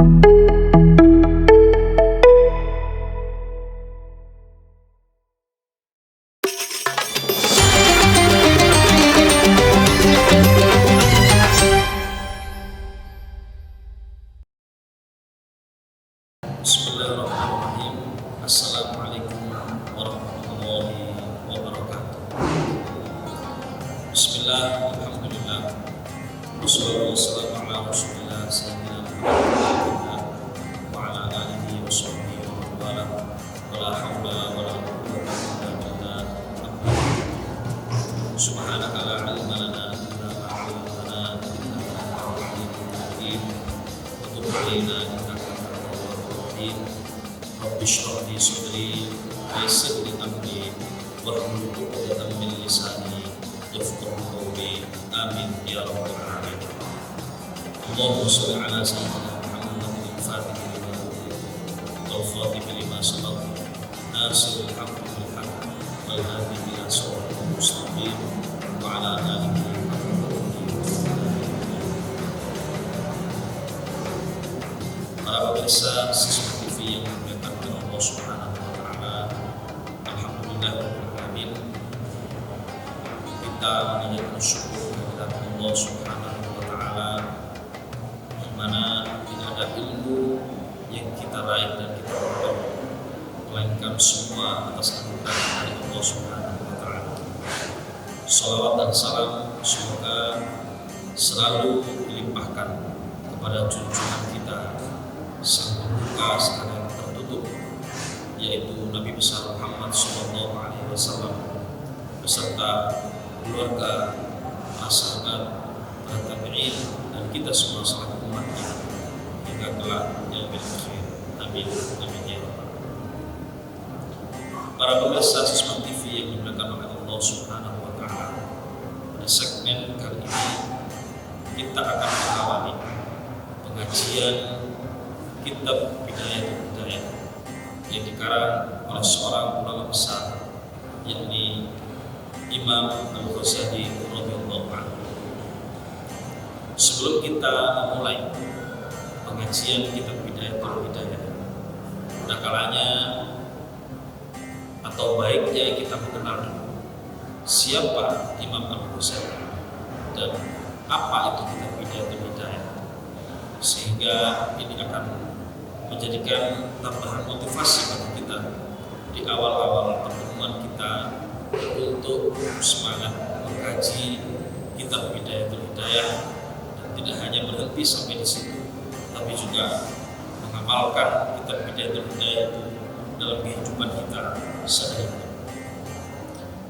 Bismillahirrahmanirrahim. Assalamualaikum warahmatullahi wabarakatuh. Bismillah, alhamdulillah, wassalatu wassalamu ala rasulillah sayyidina Muhammad wa ala alihi wa sahbihi wa wala wala hawla wala quwwata illa billah. Subhanaka la ilma lana illa ma 'allamtana innaka antal alimul hakim wa tub 'alaina Rabbi shrah li sadri wa yassir li amri wahlul 'uqdatam min lisani yafqahu qawli. Amin ya rabbal alamin. Allahumma shalli ala sayyidina Muhammadin al-Fatih lima ughliqa wal khatim lima sabaqa nasiril haqqi bil haqq wal hadi ila siratal mustaqim wa ala alihi para pemirsa Sisma TV yang dimuliakan oleh Allah Subhanahu wa taala. Alhamdulillahirabbil kita menyanyikan syukur kepada Allah Subhanahu wa taala, di mana tidak ada ilmu yang kita raih dan kita peroleh melainkan semua atas anugerah dari Allah Subhanahu wa taala. Shalawat dan salam semoga selalu dilimpahkan kepada junjungan kita, sang pembuka segala yang tertutup, yaitu Nabi besar Muhammad Sallallahu Alaihi Wasallam beserta keluarga, para sahabat, para tabi'in, dan kita semua selaku umatnya hingga kelak yaumil akhir. Amin amin ya rabbal alamin. Para pemirsa Sisma TV yang dimuliakan oleh Allah Subhanahu wa taala, pada segmen kali ini kita akan mengawali pengajian Kitab Bidayatul Hidayah yang dikarang oleh seorang ulama besar, yakni Imam Al-Ghazali radhiyallahu anhu. Sebelum kita memulai pengajian Kitab Bidayatul Hidayah, ada kalanya atau baiknya kita mengenal siapa Imam Al-Ghazali dan apa itu Kitab Bidayatul Hidayah, sehingga ini akan menjadikan tambahan motivasi bagi kita di awal-awal pertemuan kita untuk semangat mengkaji Kitab Bidayatul Hidayah, dan tidak hanya berhenti sampai di situ, tapi juga mengamalkan Kitab Bidayatul Hidayah itu dalam kehidupan kita sehari-hari.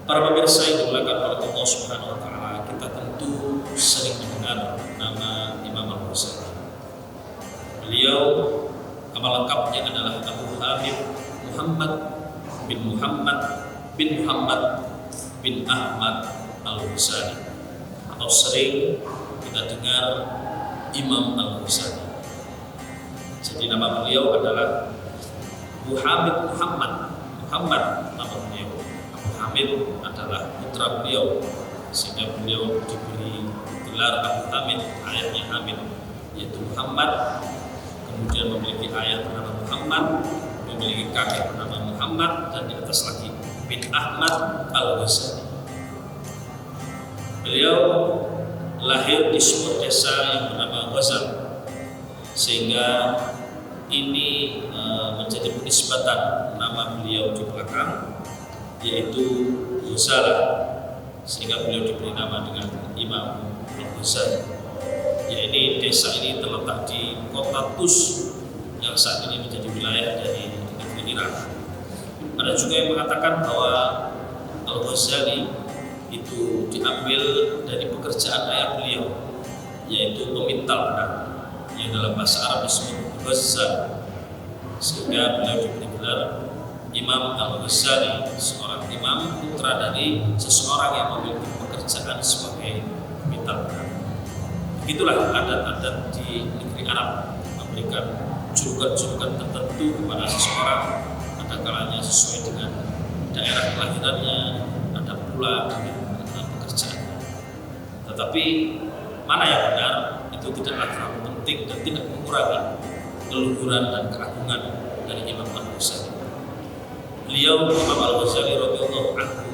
Para pemirsa yang dimuliakan oleh Allah Subhanahu wa taala, kita tentu sering mendengar nama Imam Al-Ghazali. Beliau nama lengkapnya adalah Abu Hamid Muhammad bin Ahmad Al-Ghazali, atau sering kita dengar Imam Al-Ghazali. Jadi nama beliau adalah Abu Hamid Muhammad nama beliau. Abu Hamid adalah putra beliau, sehingga beliau diberi gelar Abu Hamid, ayahnya Hamid, yaitu Muhammad. Kemudian memiliki ayah bernama Muhammad, memiliki kakek bernama Muhammad, dan di atas lagi bin Ahmad Al-Ghazali. Beliau lahir di sebuah desa yang bernama Ghazal, sehingga ini menjadi penisbatan nama beliau di belakang, yaitu Ghazala, sehingga beliau diberi nama dengan Imam Al-Ghazali. Ya, ini desa ini terletak di kota Tus yang saat ini menjadi wilayah dari negeri Irak. Ada juga yang mengatakan bahwa Al-Ghazali itu diambil dari pekerjaan ayah beliau, yaitu pemintal benang, yang dalam bahasa Arab disebut Ghazzal, sehingga beliau diberi gelar Imam Al-Ghazali, seorang imam, putra dari seseorang yang memiliki pekerjaan sebagai pemintal benang. Begitulah adat-adat di negeri Arab, memberikan julukan-julukan tertentu kepada seseorang, ada kalanya sesuai dengan daerah kelahirannya, ada pula dengan pekerjaannya. Tetapi mana yang benar itu tidaklah terlalu penting dan tidak mengurangi keluhuran dan keagungan dari Imam Al-Ghazali. Beliau Imam Al-Ghazali radhiyallahu anhu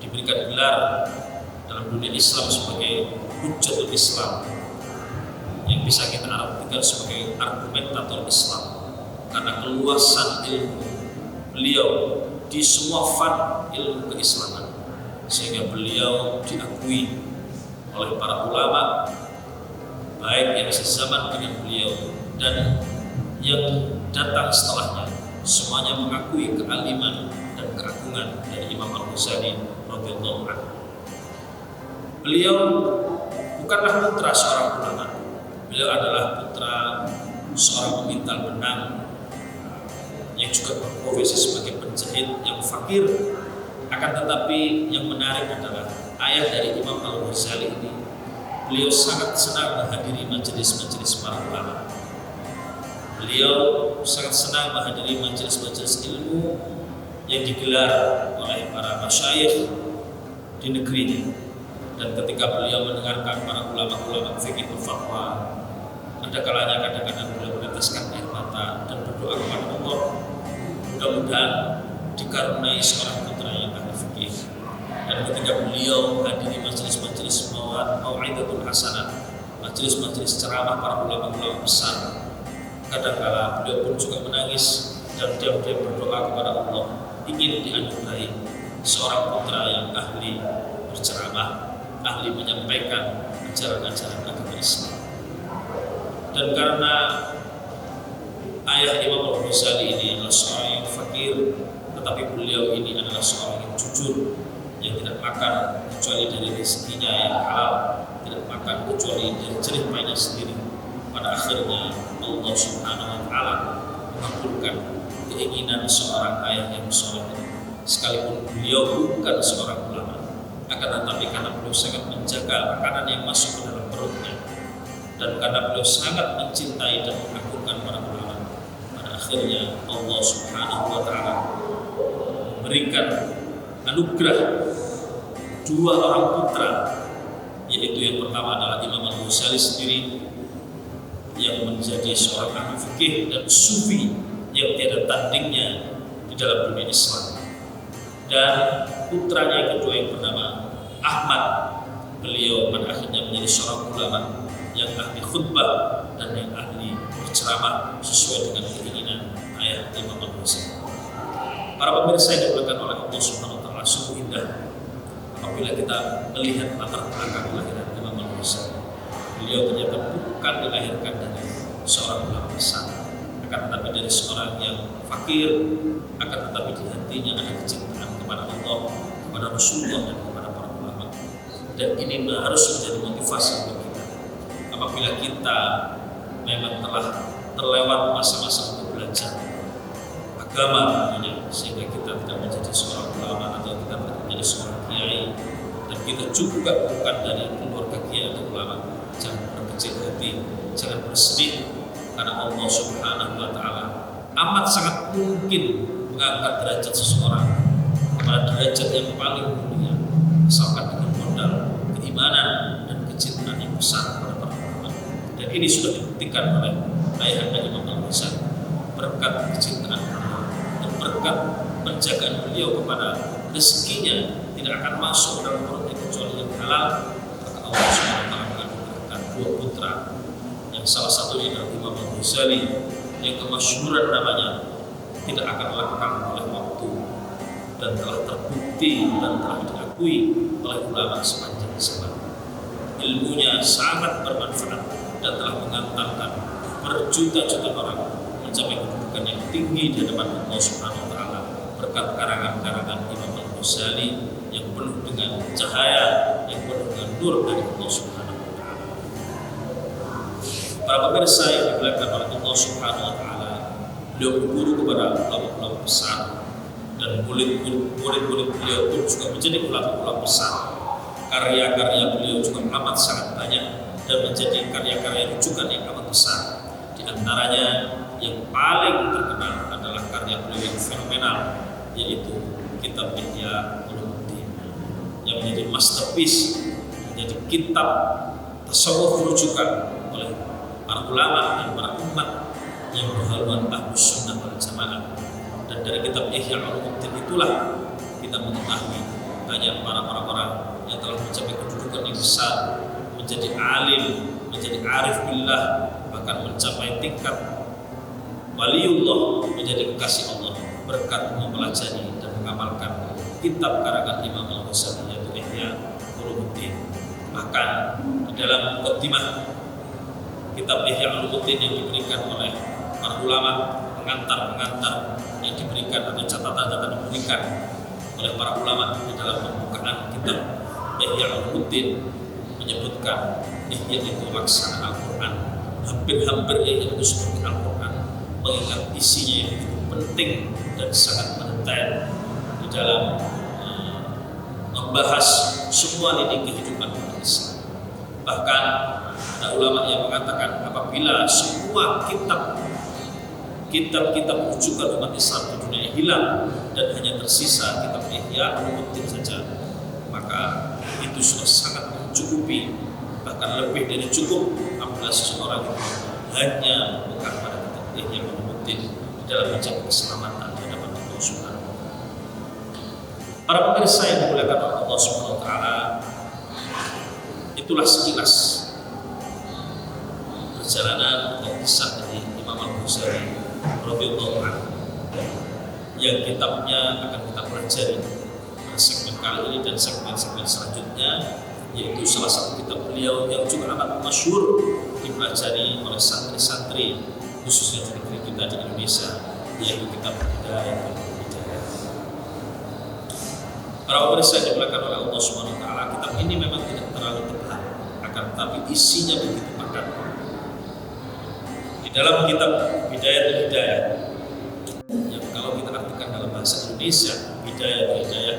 diberikan gelar dalam dunia Islam sebagai Hujjatul Islam, yang bisa kita artikan sebagai argumentator Islam, karena keluasan ilmu beliau di semua fan ilmu keislaman, sehingga beliau diakui oleh para ulama baik yang sezaman dengan beliau dan yang datang setelahnya, semuanya mengakui kealiman dan keagungan dari Imam Al-Ghazali radhiyallahu anhu. Beliau bukanlah putra seorang ulama. Beliau adalah putra seorang pemintal benang yang juga berprofesi sebagai penjahit yang fakir. Akan tetapi yang menarik adalah ayah dari Imam Al-Ghazali ini, beliau sangat senang menghadiri majelis-majelis para ulama. Beliau sangat senang menghadiri majelis-majelis ilmu yang digelar oleh para masyayikh di negerinya. Dan ketika beliau mendengarkan para ulama-ulama fikih berfatwa, ada kalanya kadang-kadang beliau meneteskan air mata dan berdoa kepada Allah, mudah-mudahan dikaruniai seorang putra yang ahli fikih. Dan ketika beliau hadiri majelis-majelis mau'idatul hasanah, majelis-majelis ceramah para ulama-ulama besar, kadang-kala beliau pun juga menangis dan diam-diam berdoa kepada Allah, ingin dianugerahi seorang putra yang ahli berceramah, ahli menyampaikan ajaran-ajaran agama Islam. Dan karena ayah Imam Al-Ghazali ini adalah seorang yang fakir, tetapi beliau ini adalah seorang yang jujur, yang tidak makan kecuali dari rezekinya yang halal, tidak makan kecuali dari jerih payahnya sendiri. Pada akhirnya Allah Subhanahu wa taala mengabulkan keinginan seorang ayah yang soleh, sekalipun beliau bukan seorang ulama, akan tetapi karena beliau sangat menjaga makanan yang masuk ke dalam perutnya, dan karena beliau sangat mencintai dan mengagungkan para ulama, pada akhirnya Allah Subhanahu wa taala memberikan anugerah dua orang putra, yaitu yang pertama adalah Imam Al-Ghazali sendiri yang menjadi seorang ahli fikih dan sufi yang tiada tandingnya di dalam dunia Islam, dan putranya yang kedua yang bernama Ahmad. Beliau pada akhirnya menjadi seorang ulama yang ahli khutbah dan yang ahli berceramah sesuai dengan keinginan ayah Imam Al-Ghazali. Para pemirsa yang dimuliakan oleh Allah Subhanahu wa taala, sungguh indah apabila kita melihat latar belakang kelahiran Imam Al-Ghazali. Beliau ternyata bukan dilahirkan dari seorang ulama besar, akan tetapi dari seorang yang fakir, akan tetapi di hatinya ada kecintaan kepada Allah, kepada Rasulullah dan kepada para ulama. Dan ini harus menjadi motivasi bagi kita. Apabila kita memang telah terlewat masa-masa untuk belajar agama, sehingga kita tidak menjadi seorang ulama atau kita tidak menjadi seorang kiai, dan kita juga bukan dari keluarga kiai atau ulama, jangan berkecil hati, jangan bersedih, karena Allah Subhanahu wa taala amat sangat mungkin mengangkat derajat seseorang kepada derajat yang paling mulia, asalkan dengan modal keimanan dan kecintaan yang besar kepada para ulama. Dan ini sudah dibuktikan oleh ayahanda Imam Al-Ghazali, berkat kecintaan beliau dan berkat penjagaan beliau kepada rezekinya tidak akan masuk dalam perutnya kecuali yang halal, maka Allah Subhanahu wa taala menganugerahkan dua putra, yang salah satunya adalah Imam Al-Ghazali yang kemasyhuran namanya tidak akan lekang oleh waktu dan telah terbukti dan telah diakui oleh ulama sepanjang zaman. Ilmunya sangat bermanfaat dan telah mengantarkan berjuta-juta orang mencapai kedudukan yang tinggi di hadapan Allah Subhanahu wa taala berkat karangan-karangan Imam Al-Ghazali yang penuh dengan cahaya, yang penuh dengan nur dari Allah Subhanahu wa taala. Para pemirsa yang dimuliakan oleh Allah Subhanahu wa taala, beliau berguru kepada ulama-ulama besar, dan murid-murid beliau pun juga menjadi ulama-ulama besar. Karya-karya beliau juga amat sangat banyak dan menjadi karya-karya rujukan yang amat besar. Di antaranya yang paling terkenal adalah karya beliau yang fenomenal, yaitu kitab Ihya Ulumuddin, yang menjadi masterpiece, menjadi kitab tasawuf rujukan oleh para ulama dan para umat yang berhaluan Ahlus Sunnah wal Jamaah. Dan dari kitab Ihya Ulumuddin itulah kita mengetahui banyak para orang-orang yang telah mencapai kedudukan yang besar, menjadi alim, menjadi arif billah, bahkan mencapai tingkat waliullah, menjadi kekasih Allah berkat mempelajari dan mengamalkan kitab karangan Imam Al-Ghazali yaitu Ihya Ulumuddin. Bahkan di dalam mukadimah kitab Ihya Ulumuddin yang diberikan oleh para ulama, pengantar-pengantar yang diberikan atau catatan-catatan yang diberikan oleh para ulama di dalam pembukaan kitab Ihya Ulumuddin menyebutkan Ihya itu laksana Al-Quran, hampir-hampir Ihya itu seperti Al-Quran, mengingat isinya yang begitu penting dan sangat mendetail di dalam membahas semua lini kehidupan umat Islam. Bahkan ada ulama yang mengatakan apabila semua kitab-kitab rujukan umat Islam di dunia hilang dan hanya tersisa kitab Ihya Ulumuddin saja, maka itu sudah sangat mencukupi, bahkan lebih dari cukup apabila seseorang hanya bukan pada kitab Ihya Ulumuddin di dalam menjaga keselamatan di hadapan Allah Subhanahu wa Ta'ala. Para pemirsa yang dimuliakan oleh Allah Subhanahu wa Ta'ala, itulah sekilas perjalanan dan kisah dari Imam Al-Ghazali radhiyallahu anhu yang kitabnya akan kita pelajari pada segmen kali ini dan segmen-segmen selanjutnya, yaitu salah satu kitab beliau yang juga amat masyhur dipelajari oleh santri-santri khususnya di negeri kita di Indonesia, yaitu kitab Hidayatul Hidayah. Para pemirsa yang dimuliakan oleh Allah Subhanahu wa Ta'ala, kitab ini memang tidak terlalu tebal, akan tetapi isinya begitu padat. Di dalam kitab Hidayatul Hidayah, yang kalau kita artikan dalam bahasa Indonesia, Hidayatul Hidayah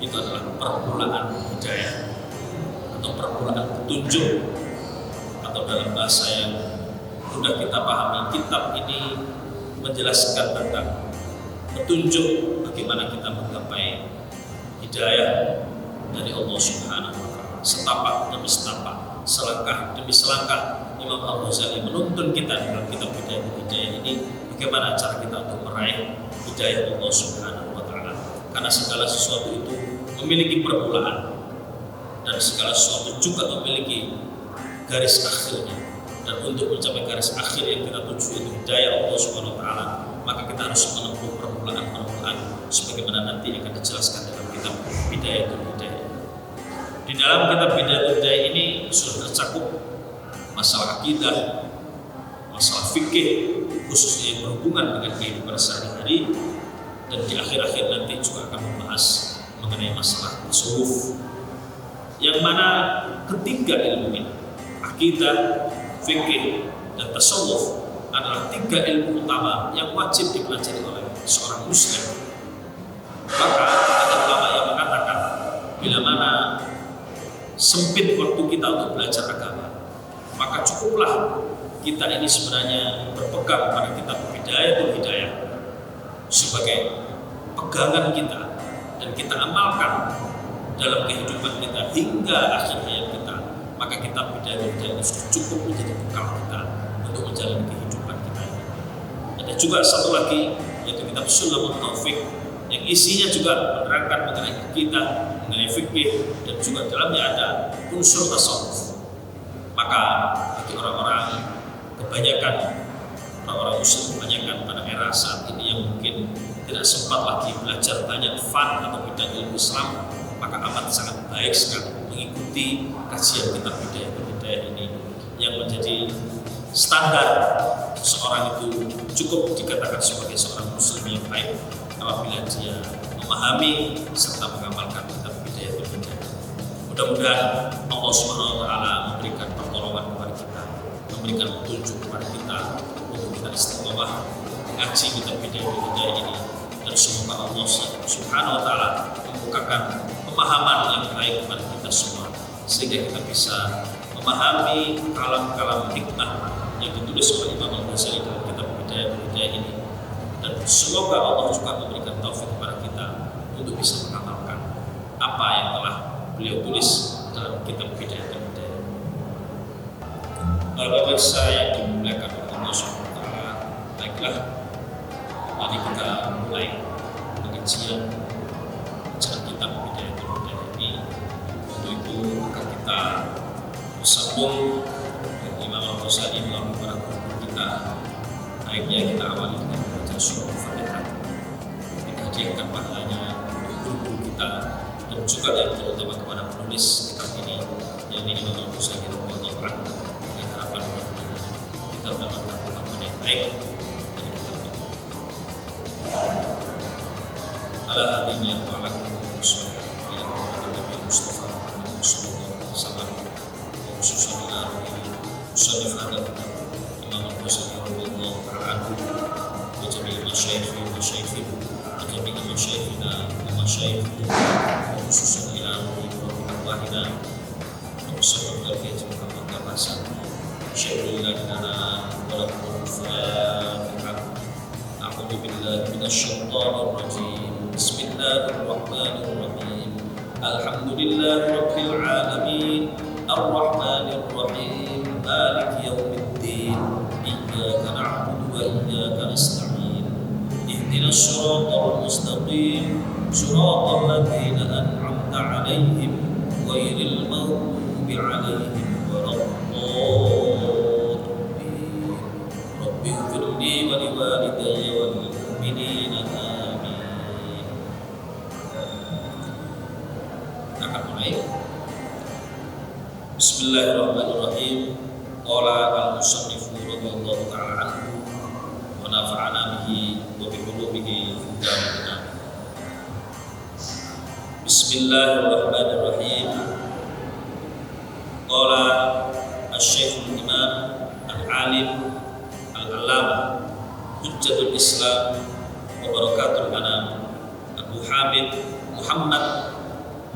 itu adalah permulaan hidayah atau permulaan petunjuk, atau dalam bahasa yang sudah kita pahami, kitab ini menjelaskan tentang petunjuk bagaimana kita menggapai hidayah dari Allah Subhanahu wa Ta'ala. Setapak demi setapak, selangkah demi selangkah, Imam Al-Ghazali menuntun kita dalam kitab Hidayah ini bagaimana cara kita untuk meraih hidayah Allah Subhanahu wa Ta'ala. Karena segala sesuatu itu memiliki permulaan dan segala sesuatu juga memiliki garis akhirnya. Dan untuk mencapai garis akhir yang kita tuju itu hidayah Allah Subhanahu wa Ta'ala, maka kita harus menempuh permulaan-permulaan sebagaimana nanti akan dijelaskan dalam kitab Hidayatul Hidayah. Di dalam kitab Hidayatul Hidayah ini sudah tercakup masalah akidah, masalah fikih khususnya yang berhubungan dengan kehidupan sehari-hari, dan di akhir-akhir nanti juga akan membahas mengenai masalah tasawuf, yang mana ketiga ilmu ini, akidah, fikih, dan tasawuf adalah tiga ilmu utama yang wajib dipelajari oleh seorang muslim. Maka ada ulama yang mengatakan bila mana sempit waktu kita untuk belajar agama, maka cukuplah kita ini sebenarnya berpegang pada kitab Hidayatul Hidayah sebagai pegangan kita, dan kita amalkan dalam kehidupan kita hingga akhir hayat kita. Maka kitab Hidayatul Hidayah ini sudah cukup menjadi bekal kita untuk menjalani kehidupan kita ini. Ada juga satu lagi, yaitu kitab Sulamut Taufik, yang isinya juga menerangkan mengenai akidah, mengenai fikih, dan juga dalamnya ada unsur tasawuf. Maka bagi orang-orang kebanyakan, orang-orang muslim kebanyakan pada era saat ini yang mungkin tidak sempat lagi belajar banyak fan atau bidang ilmu Islam, maka amat sangat baik sekali mengikuti kajian kitab Hidayatul Hidayah ini, yang menjadi standar seorang itu cukup dikatakan sebagai seorang muslim yang baik apabila dia memahami serta mengamalkan kitab Hidayatul Hidayah. Mudah-mudahan Allah Subhanahu wa Ta'ala memberikan pertolongan kepada kita, memberikan petunjuk kepada kita untuk kita istiqomah mengaji kitab Hidayatul Hidayah ini, dan semoga Allah Subhanahu wa Ta'ala membukakan pemahaman yang baik kepada kita semua, sehingga kita bisa memahami kalam-kalam hikmah yang ditulis oleh Imam Al-Ghazali dalam kitab Hidayatul Hidayah ini. Dan semoga Allah juga memberikan taufik kepada kita untuk bisa mengamalkan apa yang telah beliau tulis dalam kitab Hidayatul Hidayah. Para pemirsa yang dimuliakan oleh Allah Subhanahu wa Ta'ala, baiknya kita awali dengan membaca surah Al-Fatihah. Kita hadiahkan pahalanya untuk guru kita dan juga yang terutama kepada penulis kitab ini, yang ini Imam Al-Ghazali radhiyallahu anhu, dengan harapan kita mendapatkan pengakuan yang baik dari kitab ini. Ala hadinya wa ala kulli Nabi Mustafa Muhammad sallallahu alaihi wasallam, khususnya ila musannif hadal Imam Al-Ghazali radhiyallahu ta'ala anhu, wa jami'il masyayikh wa syaykhih wa jami'il masyayikhina wa masyayikhih, khususnya ila wahina sallallahu alaihi wasallam. Syaikhullah lana wa lakum al-Fatihah. A'udzu billahi minasyaitonir rajim. Bismillahirrahmanirrahim. Alhamdulillahi rabbil alamin. Ar-Rahmanir Rahim. Maliki yaumiddin. Iyyaka na'budu wa iyyaka nasta'in. Ihdinas siratal mustaqim. Siratal ladzina an'amta 'alaihim ghairil maghdubi 'alaihim waladdallin. Rabbi ighfirli wa liwalidayya wal mu'minina. Bismillahirrahmanirrahim. Qala al-musannifu radhiyallahu ta'ala anhu wa nafa'ana bihi wa bi ulumihi fid dharain. Bismillahirrahmanirrahim. Qala asy-syaikhul imam al-alim al-allamah hujjatul islam wa barakatul anam Abu Hamid Muhammad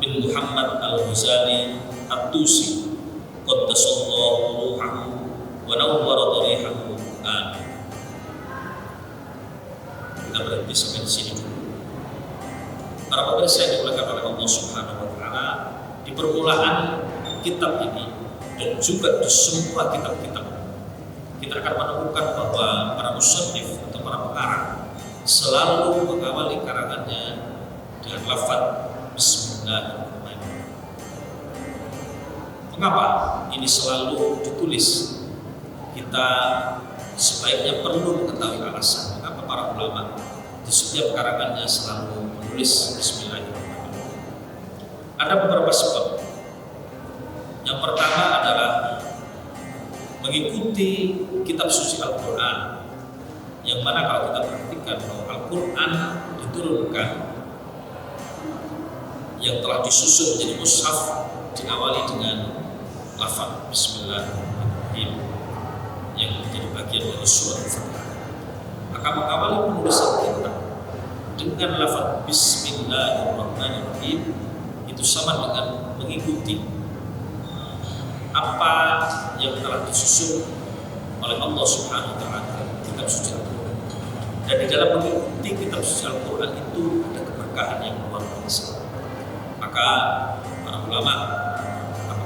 bin Muhammad Al-Ghazali At-Tusi qaddasallahu ruhahu wa nawwara dharihahu. Amin. Kita berhenti sampai di sini dulu. Para pemirsa yang dimuliakan oleh Allah Subhanahu wa taala, di permulaan kitab ini dan juga di semua kitab-kitab kita akan menemukan bahwa para musannif atau para pengarang selalu mengawali karangannya dengan lafaz Bismillahirrahmanirrahim. Mengapa ini selalu ditulis? Kita sebaiknya perlu mengetahui alasan mengapa para ulama di setiap karangannya selalu menulis Bismillahirrahmanirrahim. Ada beberapa sebab. Yang pertama adalah mengikuti kitab suci Al-Quran, yang mana kalau kita perhatikan bahwa Al-Quran diturunkan yang telah disusun menjadi mushaf diawali dengan lafaz Bismillahirrahmanirrahim yang menjadi bagian dari surat Al-Fatihah. Maka mengawali penulisan kita dengan lafaz Bismillahirrahmanirrahim itu sama dengan mengikuti apa yang telah disusun oleh Allah Subhanahu wa taala dalam kitab suci Al-Quran. Dan di dalam mengikuti kitab suci Al-Quran itu ada keberkahan yang luar biasa. Maka para ulama,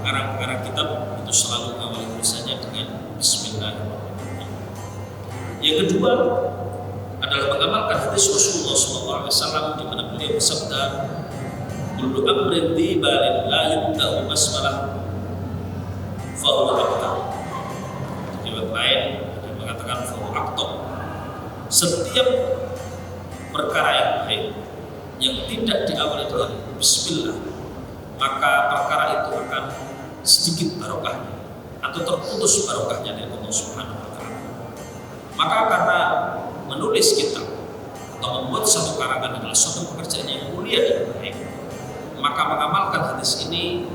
pengarang kitab itu selalu mengawali tulisannya dengan Bismillahirrahmanirrahim. Yang kedua adalah mengamalkan hadis Rasulullah SAW di mana beliau bersabda, "Kullu amrin dhibalin la yubda'u basmalah fahuwa aqta." Di ayat lain dia mengatakan fahuwa aqta. Setiap perkara yang baik yang tidak diawali dengan Bismillah, maka perkara itu akan sedikit barokahnya atau terputus barokahnya dari Allah Subhanahu wa taala. Maka karena menulis kitab atau membuat satu karangan adalah suatu pekerjaan yang mulia dan baik, maka mengamalkan hadis ini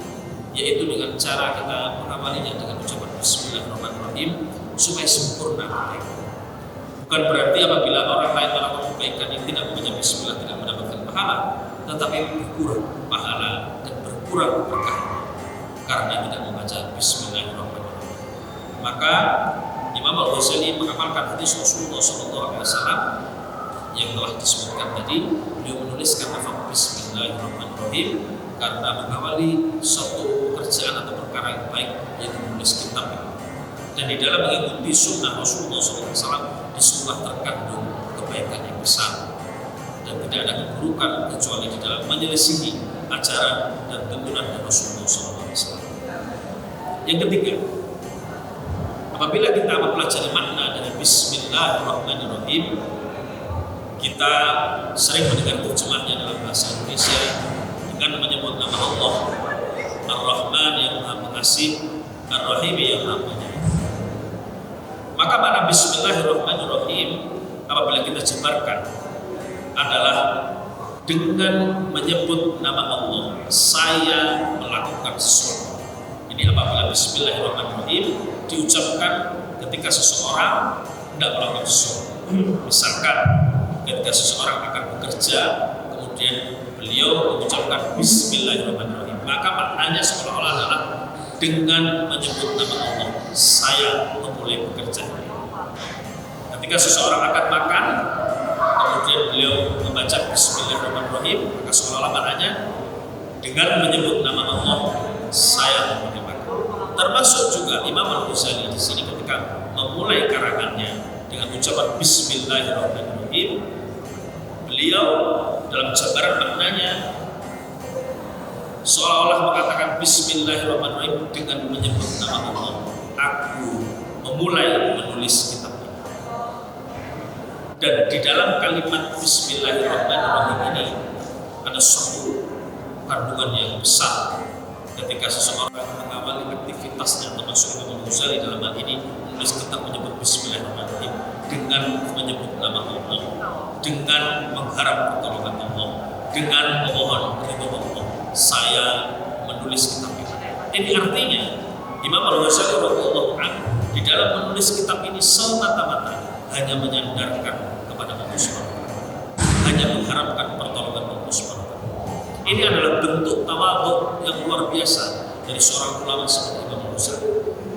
yaitu dengan cara kita mengamalinya dengan ucapan Bismillahirrahmanirrahim supaya sempurna baik. Bukan berarti apabila orang lain melakukan kebaikan yang tidak membaca Bismillah tidak mendapatkan pahala, tetapi berkurang pahala dan berkurang berkah karena tidak membaca Bismillahirrahmanirrahim. Maka Imam Al-Ghazali mengamalkan hadis Rasulullah SAW yang telah disebutkan tadi. Beliau menuliskan lafaz Bismillahirrahmanirrahim karena mengawali suatu pekerjaan atau perkara yang baik, yaitu menulis kitab. Dan di dalam mengikuti sunnah Rasulullah SAW disitulah terkandung kebaikan yang besar, dan tidak ada keburukan kecuali di dalam menyelisihi ajaran dan tuntunan Rasulullah SAW. Yang ketiga, Apabila kita mempelajari makna dari Bismillahirrahmanirrahim, kita sering mendengar terjemahnya dalam bahasa Indonesia dengan menyebut nama Allah Ar-Rahman yang Maha Pengasih, Ar-Rahim yang Maha Penyayang. Maka makna Bismillahirrahmanirrahim apabila kita jabarkan adalah dengan menyebut nama Allah, saya melakukan sesuatu. Ini apabila Bismillahirrahmanirrahim diucapkan ketika seseorang hendak melakukan sesuatu. Misalkan ketika seseorang akan bekerja, kemudian beliau mengucapkan Bismillahirrahmanirrahim, maka maknanya seolah-olah adalah dengan menyebut nama Allah, saya memulai bekerja. Ketika seseorang akan makan, kemudian beliau membaca Bismillahirrahmanirrahim, maka seolah-olah maknanya dengan menyebut nama Allah, saya memulai makan. Termasuk juga Imam Al-Ghazali di sini ketika memulai karangannya dengan ucapan Bismillahirrahmanirrahim, beliau dalam jabaran maknanya seolah-olah mengatakan Bismillahirrahmanirrahim dengan menyebut nama Allah, aku memulai menulis kitab ini. Dan di dalam kalimat Bismillahirrahmanirrahim ini ada suatu kandungan yang besar. Ketika seseorang mengawali aktivitasnya, termasuk Imam Ghazali dalam hal ini menulis kitab menyebut Bismillahirrahmanirrahim dengan menyebut nama Allah, dengan mengharap pertolongan Allah, dengan memohon ridho Allah, saya menulis kitab ini. Ini artinya Imam Al-Ghazali radhiyallahu anhu di dalam menulis kitab ini semata-mata hanya menyandarkan kepada Allah Subhanahu wa taala, hanya mengharapkan pertolongan Allah Subhanahu wa taala. Ini adalah bentuk tawadhu yang luar biasa dari seorang ulama seperti Imam Ghazali.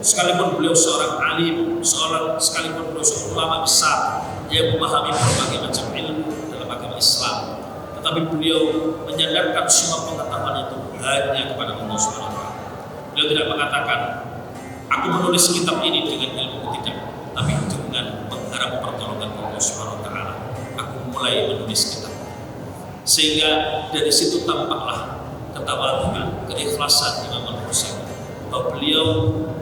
Sekalipun beliau seorang alim, sekalipun beliau seorang ulama besar yang memahami berbagai macam ilmu dalam agama Islam, tetapi beliau menyandarkan semua pengetahuan itu hanya kepada Allah Subhanahu wa taala. Beliau tidak mengatakan, aku menulis kitab ini dengan ilmu, tidak, tapi dengan mengharap pertolongan Allah Subhanahu wa taala. Aku mulai menulis kitab. Sehingga dari situ tampaklah ketawaduan, keikhlasan Imam Al-Ghazali, bahwa beliau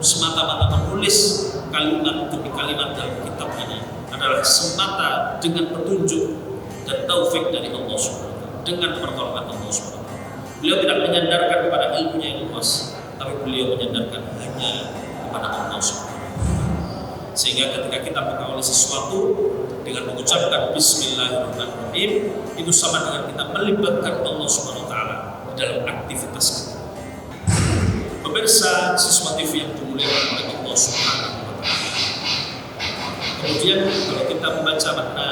semata-mata menulis kalimat demi kalimat dalam kitab ini adalah semata dengan petunjuk dan taufik dari Allah SWT, dengan pertolongan Allah SWT. Beliau tidak menyandarkan kepada ilmunya yang luas, tapi beliau menyandarkan hanya kepada Allah SWT. Sehingga ketika kita mengawali sesuatu dengan mengucapkan Bismillahirrahmanirrahim, itu sama dengan kita melibatkan Allah Subhanahu wa taala dalam aktivitas kita. Pemirsa siswa TV yang dimuliakan oleh Allah Subhanahu wa taala. Kemudian kalau kita membaca makna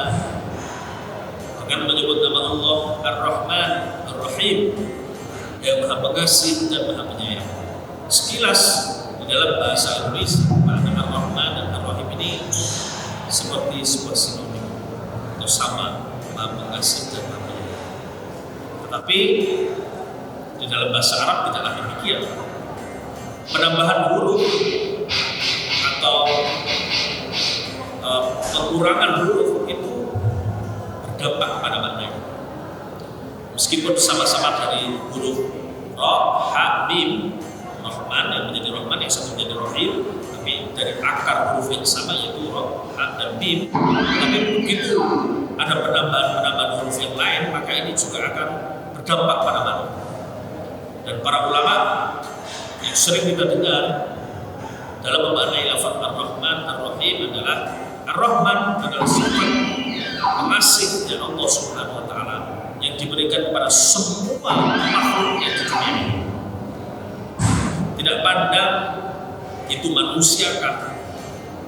dengan menyebut nama Allah Ar-Rahman Ar-Rahim, yang Maha Pengasih dan Maha Penyayang. Sekilas di dalam bahasa Indonesia makna Ar-Rahman dan Ar-Rahim ini seperti sebuah sinonim atau sama, Maha Pengasih dan Maha Penyayang. Tetapi di dalam bahasa Arab tidaklah demikian. Penambahan huruf atau pengurangan huruf itu berdampak pada maknanya. Meskipun sama-sama dari huruf Ra, Ha, Mim, Rahman yang menjadi Rahman, yang satu menjadi Rahim, tapi dari akar huruf yang sama yaitu Ra, Ha, dan Mim. Tapi begitu ada penambahan huruf yang lain, maka ini juga akan berdampak pada makna. Dan para ulama yang sering kita dengar dalam memaknai lafaz Ar-Rahman, Ar-Rahim adalah Ar-Rahman adalah sifat pengasihnya Allah Subhanahu wa taala yang diberikan kepada semua makhluk yang di dunia ini. Tidak pandang itu manusiakah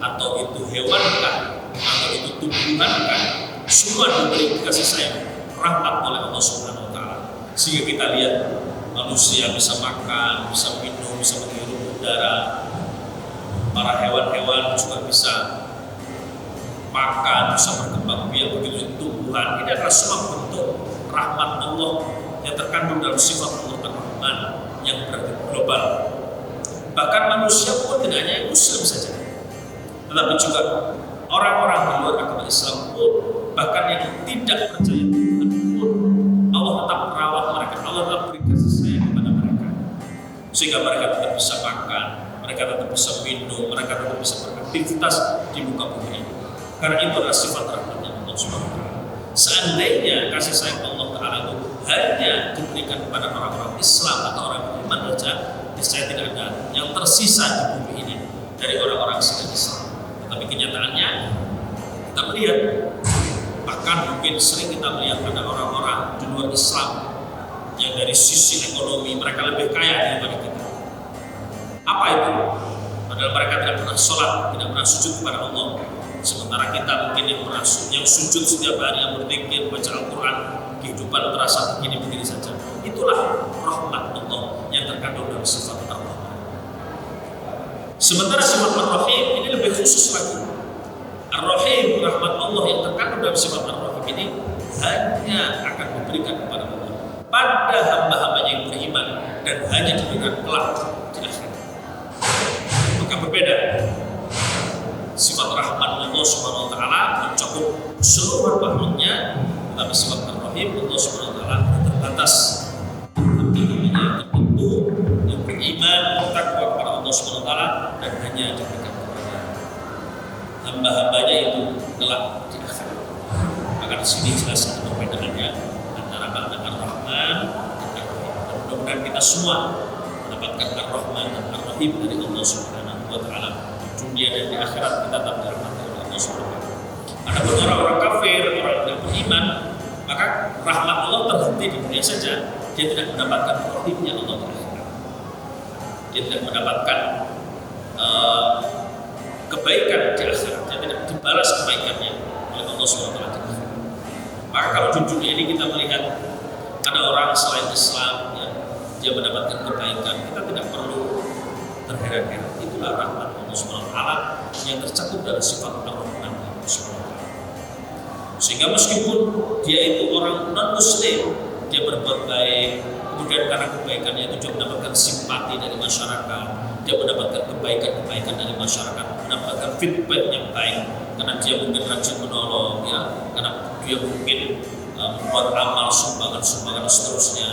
atau itu hewankah atau itu tumbuhankah, semua diberi kasih sayang rahmat oleh Allah Subhanahu wa taala. Sehingga kita lihat manusia bisa makan, bisa minum, bisa menghirup udara. Para hewan-hewan juga bisa makan, bisa berkembang biak, begitu tumbuhan. Ini adalah semua bentuk rahmat Allah yang terkandung dalam sifat Allah Ar-Rahman yang global. Bahkan manusia pun tidak hanya yang Muslim saja, tetapi juga orang-orang di luar agama Islam pun, bahkan yang tidak percaya Tuhan pun, Allah tetap merawat mereka, Allah tetap beri kasih sayang kepada mereka, sehingga mereka tetap bisa makan, mereka tetap bisa minum, mereka tetap bisa berkembang. beraktivitas di muka bumi ini. Karena itu adalah sifat rahmatnya Allah Subhanahu wa taala. Seandainya kasih sayang Allah Ta'ala itu hanya diberikan kepada orang-orang Islam atau orang beriman saja, niscaya tidak ada yang tersisa di bumi ini dari orang-orang selain Islam. Tetapi kenyataannya kita melihat, bahkan mungkin sering kita melihat ada orang-orang di luar Islam yang dari sisi ekonomi mereka lebih kaya daripada kita. Apa itu? Padahal mereka tidak pernah sholat, tidak pernah sujud kepada Allah. Sementara kita mungkin yang sujud setiap hari, yang berzikir, baca Al-Quran, kehidupan terasa begini-begini saja. Itulah rahmat Allah yang terkandung dalam sifat Allah. Sementara sifat Ar-Rahim ini lebih khusus lagi. Ar-Rahim, rahmat Allah yang terkandung dalam sifat Ar-Rahim ini hanya akan diberikan kepada Allah pada hamba-hambanya yang beriman dan hanya diberikan kelak di akhirat. Maka berbeda. Sifat rahmat Allah Subhanahu wa taala mencakup seluruh makhluknya, tapi sifat Ar-Rahim Allah Subhanahu wa taala terbatas. Tertentu yang beriman, bertakwa kepada Allah Subhanahu wa taala dan hanya diberikan kepada hamba-hambanya itu kelak di akhirat. Maka di sini jelas ada perbedaannya antara makna Ar-Rahman dan Ar-Rahim. Mudah-mudahan kita semua mendapatkan Ar-Rahman dan Ar-Rahim dari Allah Subhanahu wa taala. Dunia dan di akhirat kita tak dirahmati oleh Allah Subhanahu. Adapun orang-orang kafir, orang yang tidak beriman, maka rahmat Allah terhenti di dunia saja. Dia tidak mendapatkan rahimnya Allah di akhirat. Dia tidak mendapatkan kebaikan di akhirat. Dia tidak dibalas kebaikannya oleh Allah Subhanahu di akhirat. Maka kalau di dunia ini kita melihat ada orang selain Islam, ya, dia mendapatkan kebaikan, kita tidak perlu terheran-heran. Itulah rahmat Allah Subhanahu wa taala yang tercakup dalam sifat Ar-Rahman Allah Subhanahu wa taala. Sehingga meskipun dia itu orang non-muslim, dia berbuat baik, kemudian karena kebaikannya itu dia mendapatkan simpati dari masyarakat, dia mendapatkan kebaikan-kebaikan dari masyarakat, mendapatkan feedback yang baik karena dia mungkin rajin menolong, ya, karena dia mungkin membuat amal sumbangan-sumbangan dan seterusnya,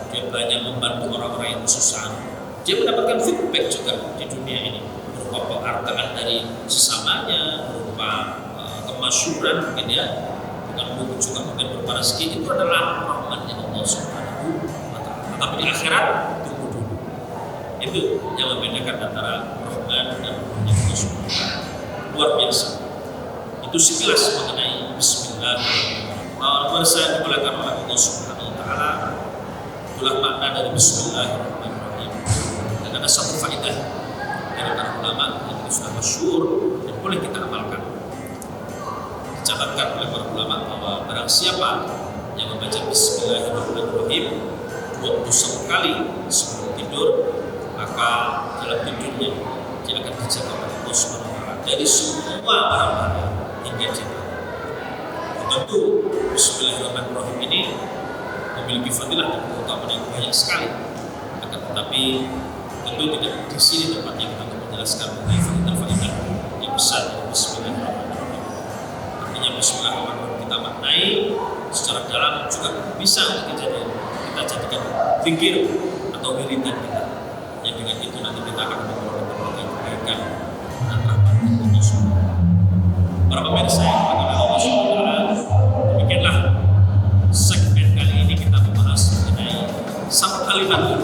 dia banyak membantu orang-orang yang kesusahan. Dia mendapatkan feedback juga di dunia ini berupa penghargaan dari sesamanya, berupa kemasyhuran mungkin ya, bukan juga mungkin berupa rezeki. Itu adalah rahmatnya Allah Subhanahu wa taala. Tapi di akhirat tunggu dulu. Itu yang membedakan antara rahman dan rahmatnya Allah Subhanahu wa taala. Luar biasa. Itu sekilas mengenai Bismillahirrahmanirrahim. Pemirsa yang dimuliakan oleh Allah Subhanahu wa taala, itulah makna dari Bismillahirrahmanirrahim. Ada satu faedah dari para ulama yang sudah masyhur dan boleh kita amalkan. Dicatatkan oleh para ulama bahwa barang siapa yang membaca Bismillahirrahmanirrahim 21 kali sebelum tidur, maka dalam tidurnya dia akan dijaga oleh Allah Subhanahu wa taala dari semua bahaya hingga jatuh. Tentu Bismillahirrahmanirrahim ini memiliki fadilah dan keutamaan yang banyak sekali. Akan tetapi tentu tidak di sini tempatnya kita untuk menjelaskan mengenai faidah-faidah yang besar dari Bismillahirrahmanirrahim. Artinya Bismillahirrahmanirrahim kita maknai secara dalam juga bisa kita jadikan zikir atau wiridan kita. Yang dengan itu nanti kita akan memperoleh berbagai kebaikan dan rahmat Allah Subhanahu. Para pemirsa yang dimuliakan Allah Subhanahu, demikianlah segmen kali ini kita membahas mengenai satu kalimat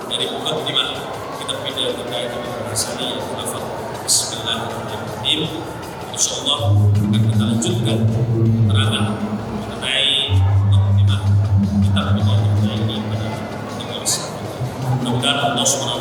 dari mukadimah kita pindah terkait dengan bahasanya yang lafaz Bismillahirrahmanirrahim. Insyaallah akan kita lanjutkan keterangan mengenai mukadimah kita pindah terkait ini pada pertemuan selanjutnya. Mudah-mudahan Allah Subhanahu